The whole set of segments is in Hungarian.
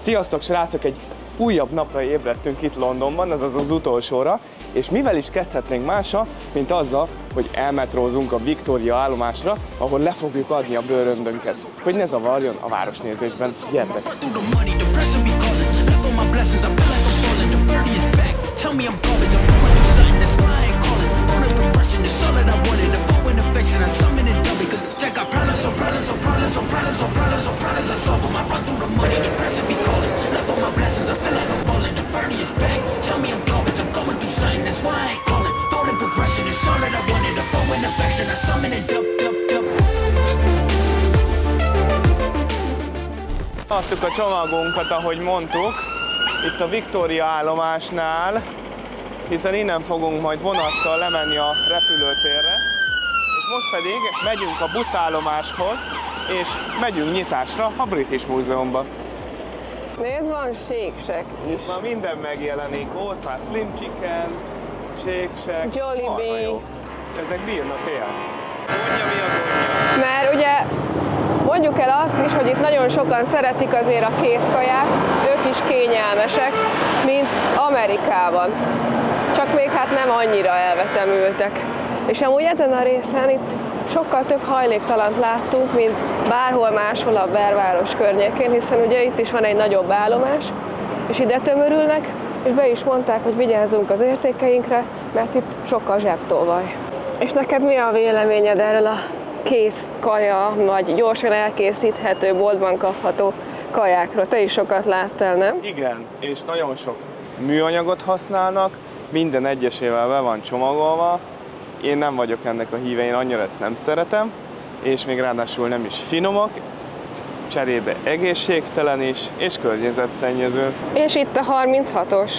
Sziasztok srácok! Egy újabb napra ébredtünk itt Londonban, azaz az utolsóra, és mivel is kezdhetnénk mással, mint azzal, hogy elmetrózunk a Victoria állomásra, ahol le fogjuk adni a bőröndünket. Hogy ne zavarjon a városnézésben, gyertek! Adtuk a csomagunkat, ahogy mondtuk, itt a Victoria állomásnál, hiszen innen fogunk majd vonattal lemenni a repülőtérre, és most pedig megyünk a buszállomáshoz, és megyünk nyitásra a British Múzeumba. Nézd, van Shake Shack is. Ma minden megjelenik, ott már Slim Chicken, Shake Shack, Jollibee. Ezek bírnak él. Mondja, mi a gondja? Mert ugye mondjuk el azt is, hogy itt nagyon sokan szeretik azért a kézkaját, ők is kényelmesek, mint Amerikában. Csak még hát nem annyira elvetemültek. És amúgy ezen a részen itt sokkal több hajléktalant láttunk, mint bárhol máshol a belváros környékén, hiszen ugye itt is van egy nagyobb állomás, és ide tömörülnek, és be is mondták, hogy vigyázzunk az értékeinkre, mert itt sokkal zsebtolvaj. És neked mi a véleményed erről a kész kaja, vagy gyorsan elkészíthető, boltban kapható kajákról? Te is sokat láttál, nem? Igen, és nagyon sok műanyagot használnak, minden egyesével be van csomagolva. Én nem vagyok ennek a híve, én annyira ezt nem szeretem, és még ráadásul nem is finomak, cserébe egészségtelen is, és környezetszennyező. És itt a 36-os.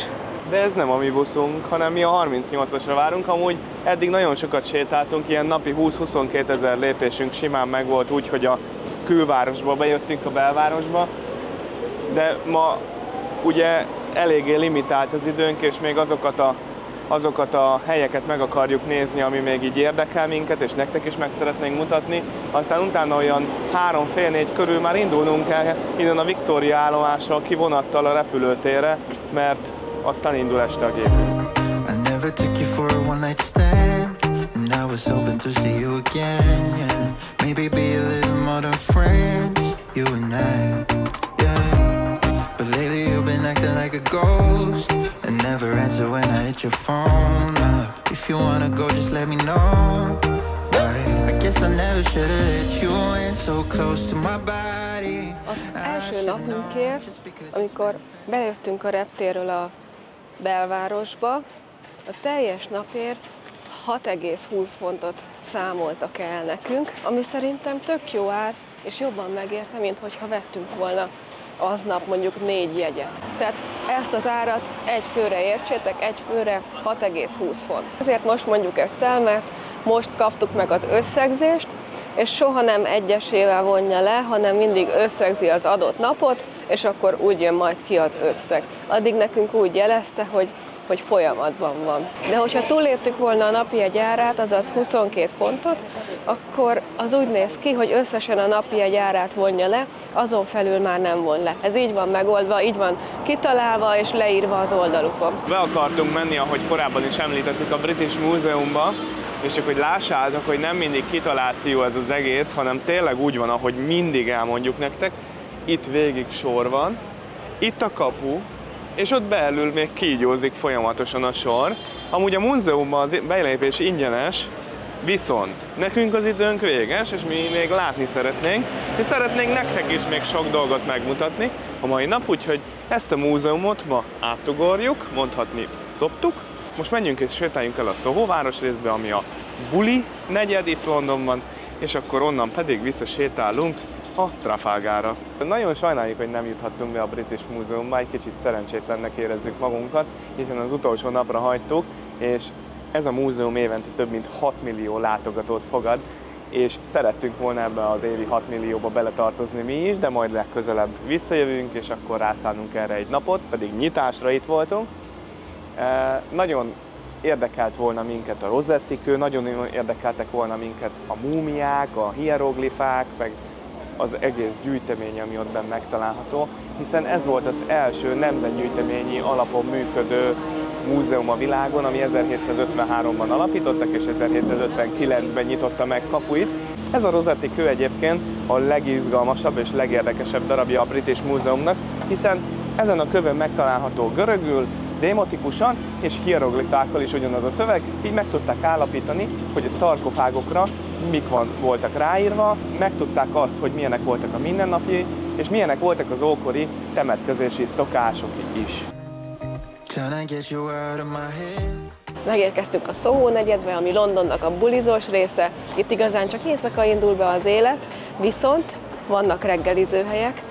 De ez nem a mi buszunk, hanem mi a 38-asra várunk. Amúgy eddig nagyon sokat sétáltunk, ilyen napi 20-22 ezer lépésünk simán megvolt úgy, hogy a külvárosba bejöttünk a belvárosba, de ma ugye eléggé limitált az időnk, és még azokat a helyeket meg akarjuk nézni, ami még így érdekel minket, és nektek is meg szeretnénk mutatni. Aztán utána olyan 3-4 körül már indulnunk kell innen a Victoria állomásra kivonattal a repülőtérre, mert aztán indul este a gép. Never answer when I hit your phone up. If you wanna go, just let me know. I guess I never should have let you in so close to my body. Az első napunkért, amikor bejöttünk a reptérről a belvárosba, a teljes napért 6,20 fontot számoltak el nekünk, ami szerintem tök jó ár, és jobban megérte, mint hogyha vettünk volna aznap mondjuk 4 jegyet. Tehát ezt az árat egy főre értsétek, egy főre 6,20 font. Azért most mondjuk ezt el, mert most kaptuk meg az összegzést, és soha nem egyesével vonja le, hanem mindig összegzi az adott napot, és akkor úgy jön majd ki az összeg. Addig nekünk úgy jelezte, hogy folyamatban van. De hogyha túlléptük volna a napi egy árát, azaz 22 fontot, akkor az úgy néz ki, hogy összesen a napi egy árát vonja le, azon felül már nem von le. Ez így van megoldva, így van kitalálva és leírva az oldalukon. Be akartunk menni, ahogy korábban is említettük, a British Múzeumba, és csak hogy lássátok, hogy nem mindig kitaláció ez az egész, hanem tényleg úgy van, ahogy mindig elmondjuk nektek. Itt végig sor van, itt a kapu, és ott belül még kígyózik folyamatosan a sor. Amúgy a múzeumban az belépés ingyenes, viszont nekünk az időnk véges, és mi még látni szeretnénk, és szeretnénk nektek is még sok dolgot megmutatni a mai nap, úgyhogy ezt a múzeumot ma átugorjuk, mondhatni szoktuk. Most menjünk és sétáljunk el a Soho városrészbe, ami a buli negyed itt Londonban, és akkor onnan pedig visszasétálunk a Trafalgarra. Nagyon sajnáljuk, hogy nem juthattunk be a British Múzeumba, egy kicsit szerencsétlennek érezzük magunkat, hiszen az utolsó napra hagytuk, és ez a múzeum évente több mint 6 millió látogatót fogad, és szerettünk volna ebbe az évi 6 millióba beletartozni mi is, de majd legközelebb visszajövünk, és akkor rászánunk erre egy napot, pedig nyitásra itt voltunk. Nagyon érdekelt volna minket a Rosetti kő, nagyon érdekeltek volna minket a múmiák, a hieroglifák, meg az egész gyűjtemény, ami ott benn megtalálható, hiszen ez volt az első nemzetgyűjteményi alapon működő múzeum a világon, ami 1753-ban alapítottak, és 1759-ben nyitotta meg kapuit. Ez a Rossetti kő egyébként a legizgalmasabb és legérdekesebb darabja a British Múzeumnak, hiszen ezen a kövön megtalálható görögül, démotikusan és hieroglifákkal is ugyanaz a szöveg, így meg tudták állapítani, hogy a szarkofágokra mik voltak ráírva, megtudták azt, hogy milyenek voltak a mindennapjai, és milyenek voltak az ókori temetkezési szokások is. Megérkeztünk a Soho negyedbe, ami Londonnak a bulizós része. Itt igazán csak éjszaka indul be az élet, viszont vannak reggelizőhelyek.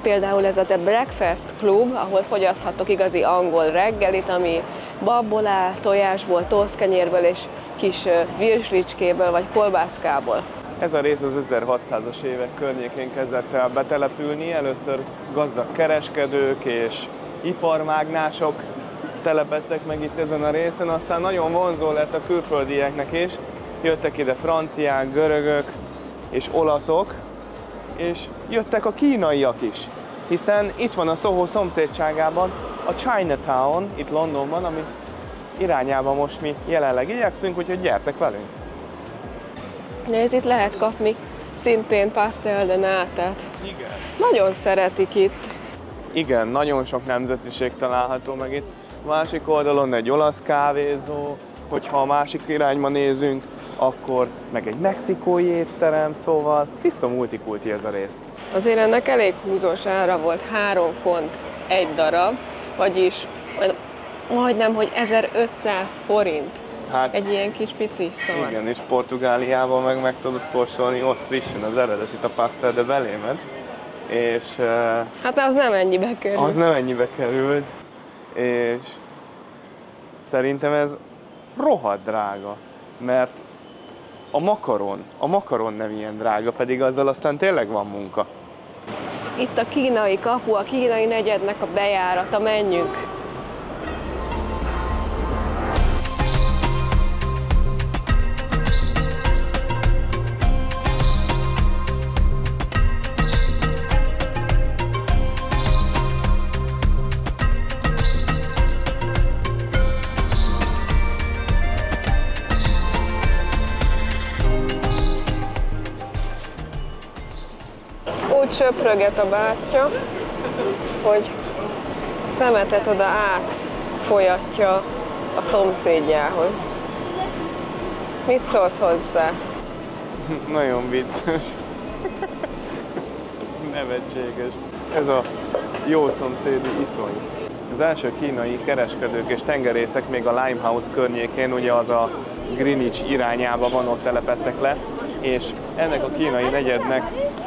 Például ez a The Breakfast Club, ahol fogyaszthattok igazi angol reggelit, ami babból áll, tojásból, tosztkenyérből és kis virslicskéből vagy kolbászkából. Ez a rész az 1600-as évek környékén kezdett el betelepülni. Először gazdag kereskedők és iparmágnások telepedtek meg itt ezen a részen, aztán nagyon vonzó lett a külföldieknek is. Jöttek ide franciák, görögök és olaszok, és jöttek a kínaiak is, hiszen itt van a Soho szomszédságában a Chinatown, itt Londonban, ami irányában most mi jelenleg igyekszünk, úgyhogy gyertek velünk! Nézd, itt lehet kapni szintén pastel de nátát. Igen. Nagyon szeretik itt. Igen, nagyon sok nemzetiség található meg itt. A másik oldalon egy olasz kávézó, hogyha a másik irányba nézünk, akkor meg egy mexikói étterem, szóval tiszta multikulti ez a rész. Azért ennek elég húzós ára volt, 3 font egy darab, vagyis majdnem, hogy 1500 forint. Hát, egy ilyen kis pici szar. Igen, és Portugáliában meg tudod kóstolni ott frissen az eredetit, a pastel de belémed. És... hát az nem ennyibe került. Az nem ennyibe került, és szerintem ez rohadt drága, mert a makaron nem ilyen drága, pedig azzal aztán tényleg van munka. Itt a kínai kapu, a kínai negyednek a bejárata, menjünk! Úgy söpröget a bátyja, hogy a szemetet oda átfolyatja a szomszédjához. Mit szólsz hozzá? Nagyon vicces. Nevetséges. Ez a jó szomszédi iszony. Az első kínai kereskedők és tengerészek még a Limehouse környékén, ugye az a Greenwich irányába van, ott telepedtek le, és ennek a kínai negyednek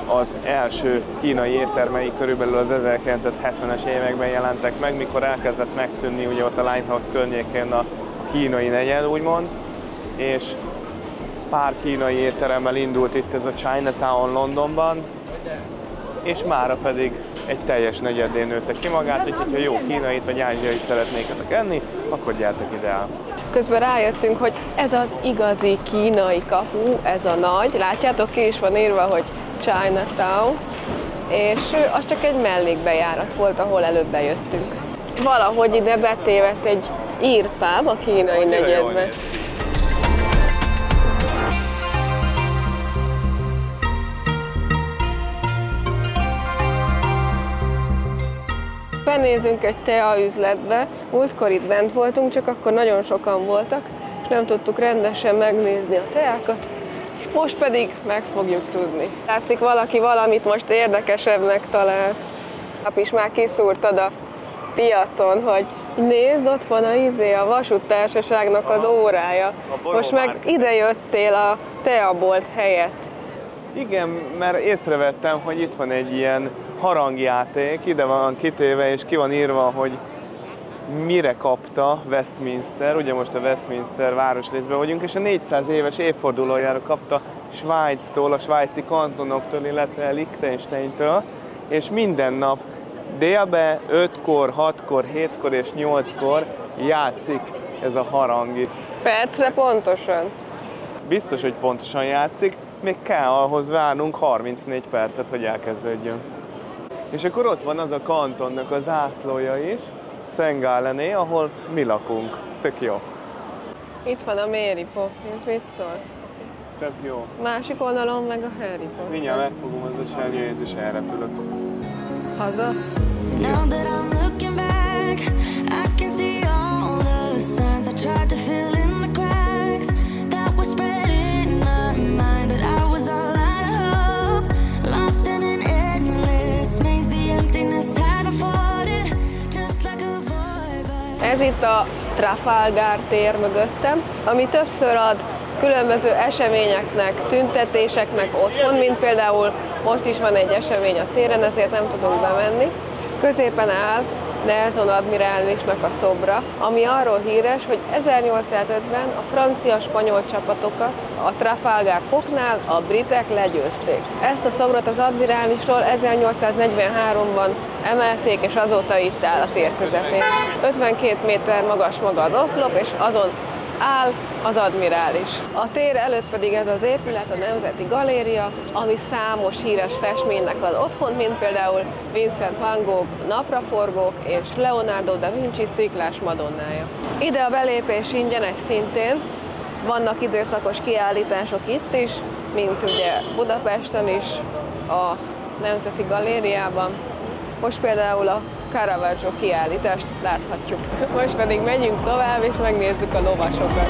az első kínai éttermei körülbelül az 1970-es években jelentek meg, mikor elkezdett megszűnni ugye ott a Limehouse környékén a kínai negyed, úgymond, és pár kínai étteremmel indult itt ez a Chinatown Londonban, és mára pedig egy teljes negyedén nőtte ki magát, úgyhogy ha jó kínait vagy ázsiait szeretnéketek enni, akkor gyertek ide el. Közben rájöttünk, hogy ez az igazi kínai kapu, ez a nagy, látjátok, ki is van írva, hogy Chinatown, és az csak egy mellékbejárat volt, ahol előbb bejöttünk. Valahogy ide betévedt egy írpáb a kínai negyedbe. Benézünk egy teaüzletbe, múltkor itt bent voltunk, csak akkor nagyon sokan voltak, és nem tudtuk rendesen megnézni a teákat, most pedig meg fogjuk tudni. Látszik, valaki valamit most érdekesebbnek talált. Nap is már kiszúrtad a piacon, hogy nézd, ott van a vasúttársaságnak az órája. Most meg ide jöttél a teabolt helyett. Igen, mert észrevettem, hogy itt van egy ilyen harangjáték, ide van kitéve, és ki van írva, hogy mire kapta Westminster, ugye most a Westminster városrészben vagyunk, és a 400 éves évfordulójára kapta Svájctól, a svájci kantonoktól, illetve Liechtensteintől, és minden nap délbe 5-kor, 6-kor, 7-kor és 8-kor játszik ez a harang itt. Percre pontosan? Biztos, hogy pontosan játszik, még kell ahhoz várnunk 34 percet, hogy elkezdődjön. És akkor ott van az a kantonnak a zászlója is, Szent Gálené, ahol mi lakunk. Tök jó. Itt van a Mary Poppins, mit szólsz? Tök jó. Másik oldalon meg a Harry Potter. Mindjárt megfogom az esernyőjét és elrepülök. Haza? Now that I'm looking back, I can see all the signs I tried to fill in the cracks that were spread in my mind, but I was all out of hope, lost in an endless maze. The emptiness had afforded, just like a void. Ez itt a Trafalgar tér mögöttem, ami többször ad különböző eseményeknek, tüntetéseknek otthon, mint például most is van egy esemény a téren, ezért nem tudunk bemenni. Középen áll Nelson admirálisnak a szobra, ami arról híres, hogy 1805-ben a francia-spanyol csapatokat a Trafalgar foknál a britek legyőzték. Ezt a szobrot az admirálisról 1843-ban emelték, és azóta itt áll a tér közepén. 52 méter magas maga az oszlop, és azon áll az admirális. A tér előtt pedig ez az épület, a Nemzeti Galéria, ami számos híres festménynek ad otthon, mint például Vincent van Gogh napraforgók és Leonardo da Vinci sziklás madonnája. Ide a belépés ingyenes szintén, vannak időszakos kiállítások itt is, mint ugye Budapesten is, a Nemzeti Galériában. Most például a Caravaggio kiállítást láthatjuk. Most pedig megyünk tovább és megnézzük a lovasokat.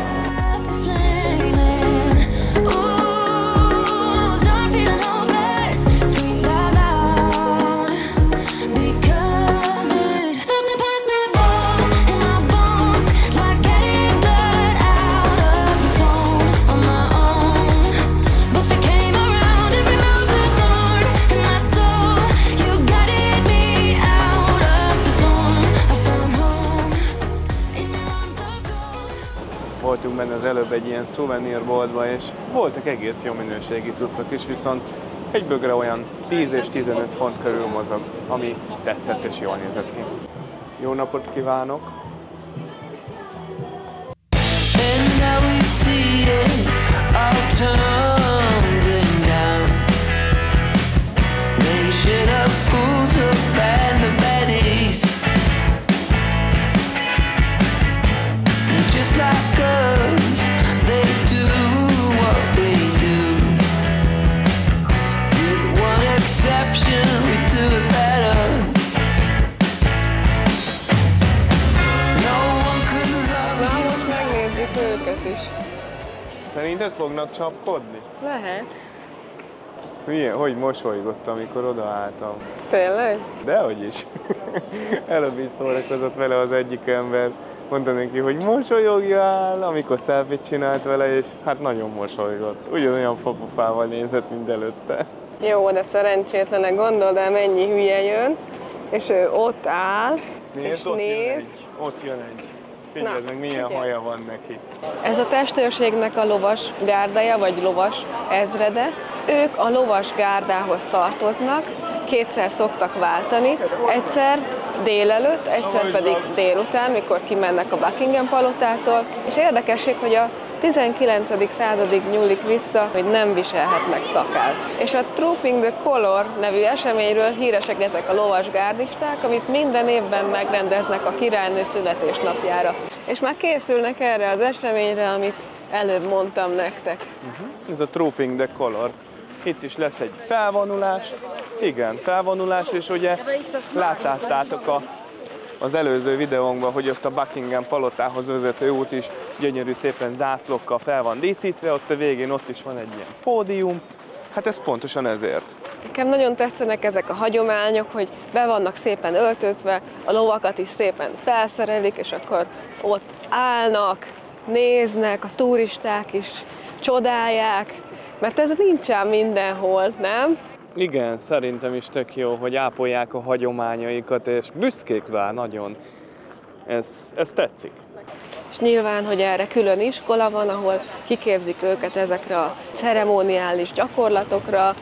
Voltunk benne az előbb egy ilyen szuvenírboltba, és voltak egész jó minőségi cuccok is, viszont egy bögre olyan 10 és 15 font körül mozog, ami tetszett és jól nézett ki. Jó napot kívánok! Szerinted fognak csapkodni? Lehet. Milyen, hogy mosolygott, amikor odaálltam. Tényleg? Dehogy is. Előbb is szórakozott vele az egyik ember. Mondta neki, hogy mosolyogjál, amikor selfie-t csinált vele, és hát nagyon mosolygott. Ugyanolyan fapufával nézett, mint előtte. Jó, de szerencsétlenek, gondold el, mennyi hülye jön, és ő ott áll, és ott néz. Ott jön egy. Figyeld meg, milyen haja van neki. Ez a testőrségnek a lovas gárdája, vagy lovas ezrede. Ők a lovas gárdához tartoznak, kétszer szoktak váltani, egyszer délelőtt, egyszer pedig délután, mikor kimennek a Buckingham palotától. És érdekesség, hogy a 19. századig nyúlik vissza, hogy nem viselhetnek szakállt. És a Trooping the Colour nevű eseményről híresek ezek a lovasgárdisták, amit minden évben megrendeznek a királynő születésnapjára. És már készülnek erre az eseményre, amit előbb mondtam nektek. Ez a Trooping the Colour. Itt is lesz egy felvonulás. Igen, felvonulás, és ugye láttátok az előző videónkban, hogy ott a Buckingham palotához vezető út is gyönyörű szépen zászlókkal fel van díszítve, ott a végén ott is van egy ilyen pódium. Hát ez pontosan ezért. Nekem nagyon tetszenek ezek a hagyományok, hogy be vannak szépen öltözve, a lovakat is szépen felszerelik, és akkor ott állnak, néznek, a turisták is csodálják, mert ez nincsen mindenhol, nem? Igen, szerintem is tök jó, hogy ápolják a hagyományaikat, és büszkék rá nagyon. Ez tetszik. És nyilván, hogy erre külön iskola van, ahol kiképzik őket ezekre a ceremoniális gyakorlatokra,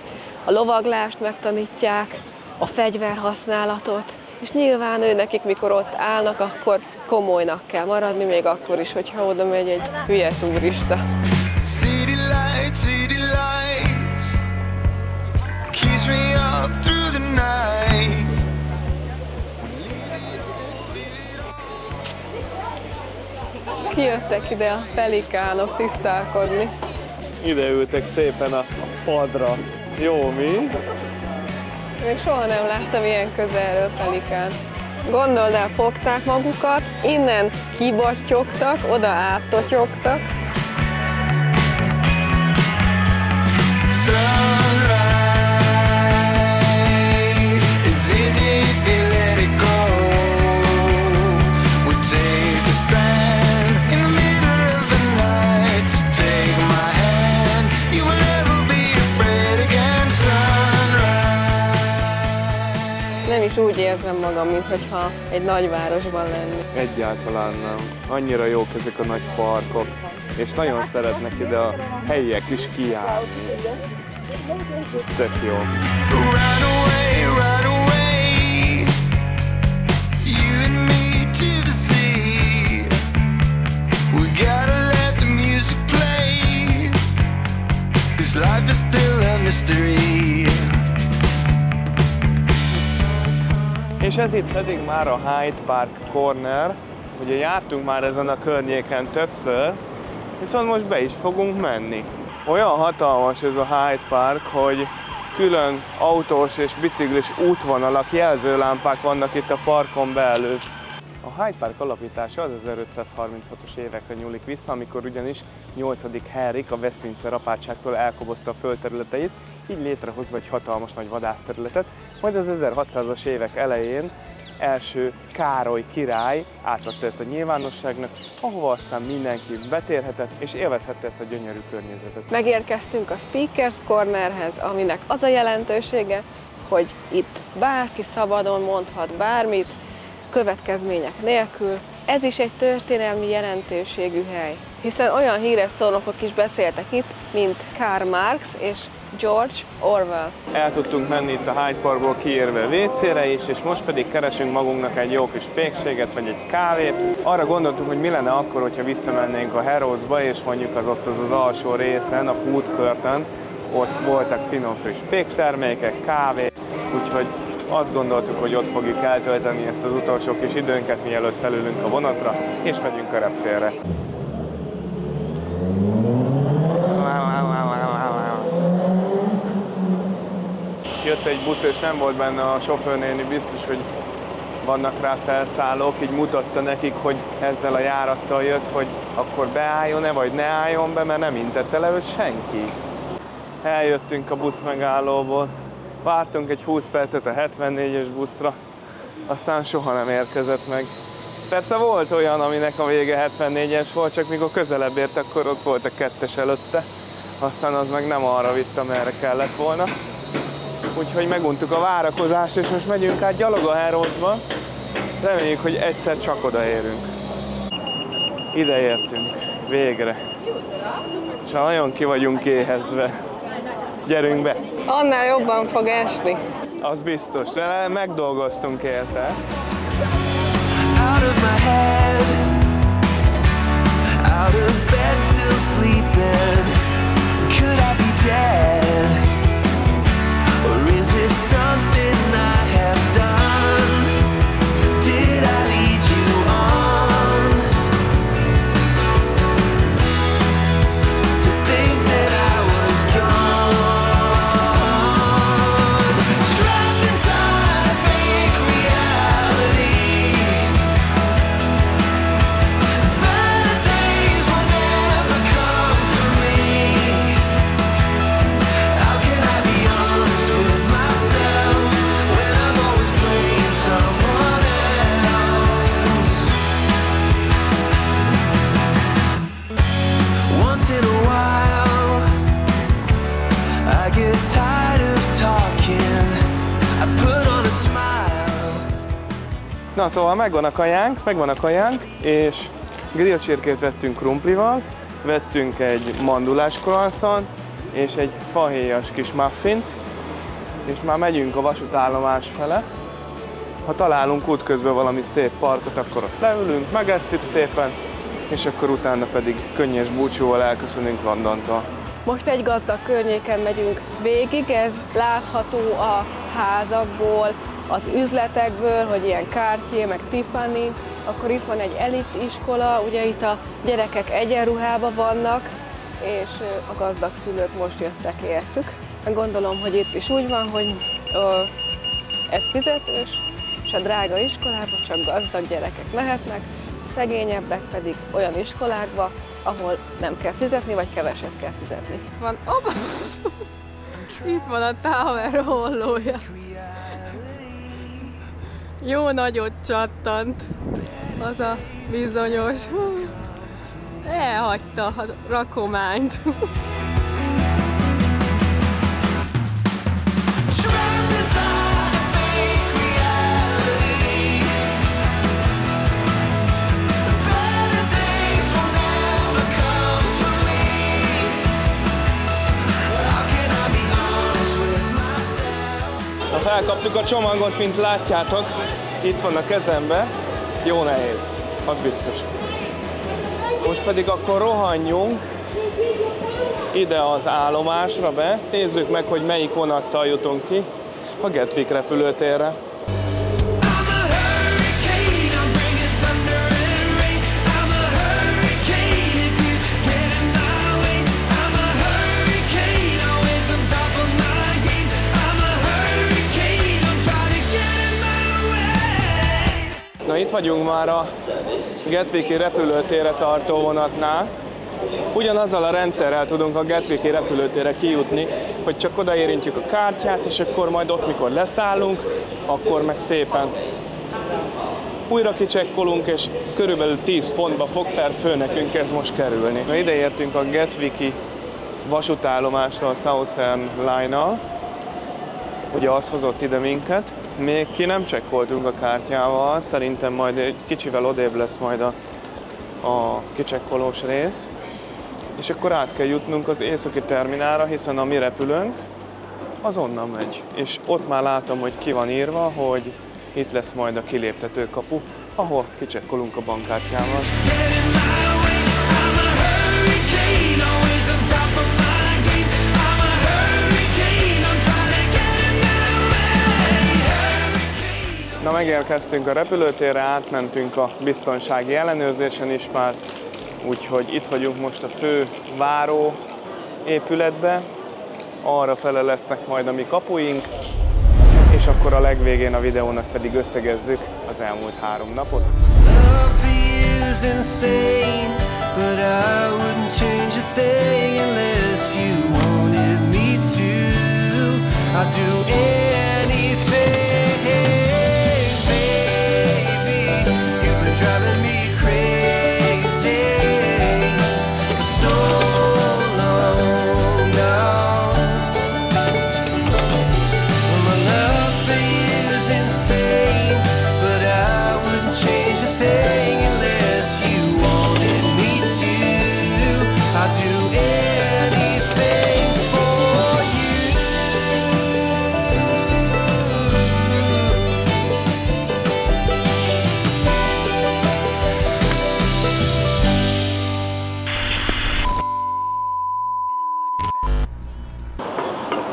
a lovaglást megtanítják, a fegyverhasználatot, és nyilván nekik, mikor ott állnak, akkor komolynak kell maradni, még akkor is, hogyha oda megy egy hülye turista. City lights, Kijöttek ide a pelikánok tisztálkodni. Ide ültek szépen a padra. Jó, mi? Még soha nem láttam ilyen közelről pelikán. Gondold el, fogták magukat, innen kibattyogtak, oda áttotyogtak. Nem is úgy érzem magam, mintha egy nagyvárosban lennék. Egyáltalán nem. Annyira jók ezek a nagy parkok, és nagyon szeretnek ide a helyiek is kijárni. Ez tök jó. És ez itt pedig már a Hyde Park Corner. Ugye jártunk már ezen a környéken többször, viszont most be is fogunk menni. Olyan hatalmas ez a Hyde Park, hogy külön autós és biciklis útvonalak, jelzőlámpák vannak itt a parkon belül. A Hyde Park alapítása az 1536-os évekre nyúlik vissza, amikor ugyanis 8. Henrik a Westminster apátságtól elkobozta a földterületeit, így létrehozva egy hatalmas nagy vadászterületet, majd az 1600-as évek elején első Károly király átadta ezt a nyilvánosságnak, ahova aztán mindenki betérhetett és élvezhette ezt a gyönyörű környezetet. Megérkeztünk a Speakers Cornerhez, aminek az a jelentősége, hogy itt bárki szabadon mondhat bármit, következmények nélkül. Ez is egy történelmi jelentőségű hely, hiszen olyan híres szónokok is beszéltek itt, mint Karl Marx és George Orwell. El tudtunk menni itt a Hyde Parkból kiérve WC-re is, és most pedig keresünk magunknak egy jó kis pékséget, vagy egy kávét. Arra gondoltuk, hogy mi lenne akkor, hogyha visszamennénk a Harrodsba, és mondjuk az alsó részen, a Food Courton, ott voltak finom friss péktermékek, kávé, úgyhogy azt gondoltuk, hogy ott fogjuk eltölteni ezt az utolsó kis időnket, mielőtt felülünk a vonatra, és megyünk a reptérre. Jött egy busz, és nem volt benne a sofőrnéni, biztos, hogy vannak rá felszállók, így mutatta nekik, hogy ezzel a járattal jött, hogy akkor beálljon-e, vagy ne álljon be, mert nem intette le őt senki. Eljöttünk a busz megállóból, vártunk egy 20 percet a 74-es buszra, aztán soha nem érkezett meg. Persze volt olyan, aminek a vége 74-es volt, csak mikor közelebb ért, akkor ott volt a 2-es előtte, aztán az meg nem arra vitt, amerre kellett volna. Úgyhogy meguntuk a várakozást, és most megyünk át gyalog a Harrodsba. Reméljük, hogy egyszer csak odaérünk. Ide értünk, végre. És nagyon ki vagyunk éhezve. Gyerünk be! Annál jobban fog esni. Az biztos, de megdolgoztunk érte. Out of my head, out of bed, still sleeping. Could I be dead? Or is it something I have done? Did I lead you on to think that I was gone? Trapped inside fake reality. Better days will never come for me. How can I be honest with myself when I'm always playing someone else? Once in a while, I get tired of talking. I put on a smile. Na, szóval megvan a kajánk, és grillcsirkét vettünk krumplival, vettünk egy mandulás croissant, és egy fahéjas kis muffint, és már megyünk a vasútállomás fele. Ha találunk útközben valami szép parkot, akkor ott leülünk, megesszük szépen, és akkor utána pedig könnyes búcsúval elköszönünk Londontól. Most egy gazdag környéken megyünk végig, ez látható a házakból, az üzletekből, hogy ilyen Cartier, meg Tiffany, Akkor itt van egy elit iskola, ugye itt a gyerekek egyenruhában vannak, és a gazdag szülők most jöttek értük. Gondolom, hogy itt is úgy van, hogy ez fizetős, és a drága iskolába csak gazdag gyerekek mehetnek, a szegényebbek pedig olyan iskolákba, ahol nem kell fizetni, vagy keveset kell fizetni. Itt van, itt van a Tower hollója. Jó nagyot csattant az a bizonyos. Elhagyta a rakományt. Felkaptuk a csomagot, mint látjátok, itt van a kezembe, jó nehéz, az biztos. Most pedig akkor rohanjunk ide az állomásra be, nézzük meg, hogy melyik vonattal jutunk ki a Gatwick repülőtérre. Na, itt vagyunk már a Gatwicki repülőtérre tartó vonatnál. Ugyanazzal a rendszerrel tudunk a Gatwicki repülőtérre kijutni, hogy csak odaérintjük a kártyát, és akkor majd ott, mikor leszállunk, akkor meg szépen újra kicsekkolunk, és körülbelül 10 fontba fog per fő nekünk ez most kerülni. Na, ide értünk a Gatwicki vasútállomásra a Southern Line-nal. Ugye az hozott ide minket. Még ki nem csekkoltunk a kártyával, szerintem majd egy kicsivel odébb lesz majd a kicsekkolós rész. És akkor át kell jutnunk az északi terminálra, hiszen a mi repülőnk az onnan megy. És ott már látom, hogy ki van írva, hogy itt lesz majd a kiléptető kapu, ahol kicsekkolunk a bankkártyával. Na, megérkeztünk a repülőtérre, átmentünk a biztonsági ellenőrzésen is már, úgyhogy itt vagyunk most a fő váró épületbe, arra fele lesznek majd a mi kapuink, és akkor a legvégén a videónak pedig összegezzük az elmúlt 3 napot.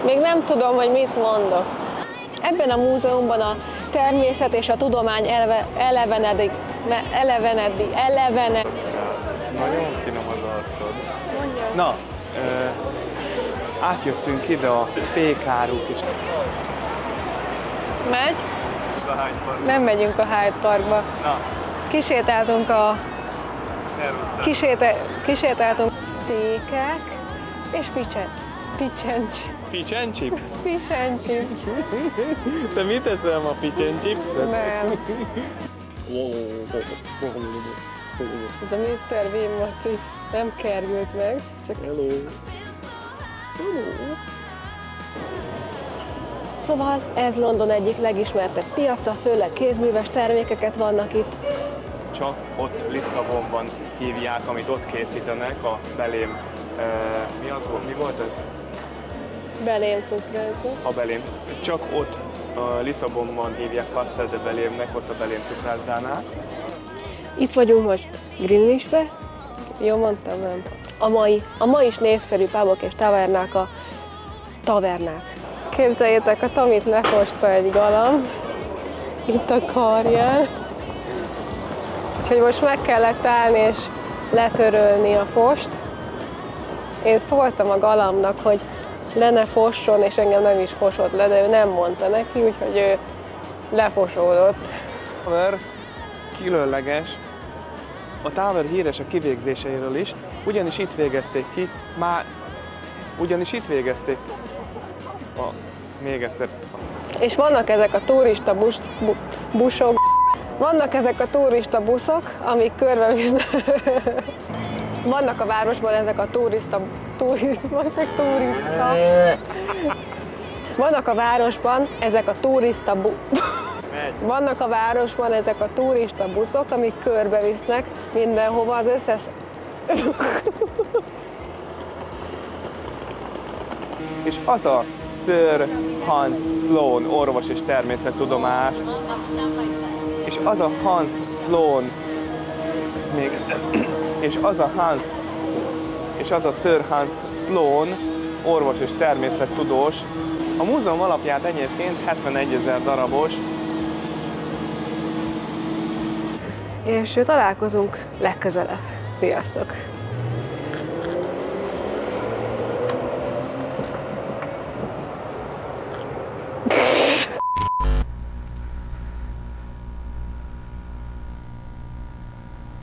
Még nem tudom, hogy mit mondok. Ebben a múzeumban a természet és a tudomány elevenedik. Nagyon finom az arcod. Na, átjöttünk ide a fékáruk is. Megy? Nem megyünk a Hyde Parkba. Na. Kisétáltunk Kisétáltunk steakek és Fish and chips. Fish and chips. Te mit eszel ma, fish and chips-et? Nem. Ez a Mr. Bean moci nem került meg, csak... Hello. Szóval ez London egyik legismertebb piaca, főleg kézműves termékeket vannak itt. Csak ott Lisszabonban hívják, amit ott készítenek, a belém. Mi volt ez? Belém cukrászda. A belém. Csak ott Lisszabonban hívják pastel de belémnek, ott a belém cukrászdánál. Itt vagyunk most Greenwichbe. Jó mondtam, nem? A ma is népszerű pubok és tavernák a tavernák. Képzeljétek, a Tomit lefosta egy galamb itt a karján. Úgyhogy most meg kellett állni és letörölni a fost. Én szóltam a Galamnak, hogy le ne fosson, és engem nem is fosott le, de ő nem mondta neki, úgyhogy ő lefosódott. A Tower különleges. A Tower híres a kivégzéseiről is, ugyanis itt végezték ki, még egyszer. És vannak ezek a turista buszok, vannak ezek a turista buszok, amik körbevisznek. Vannak a városban ezek a Vannak a városban ezek a turista buszok, amik körbevisznek mindenhova, az összes... És az a Sir Hans Sloane orvos és természettudomás, és az a Hans Sloane, még egyszer, és az a Sir Hans Sloane orvos és természettudós. A múzeum alapját egyébként 71 000 darabos. És találkozunk legközelebb. Sziasztok!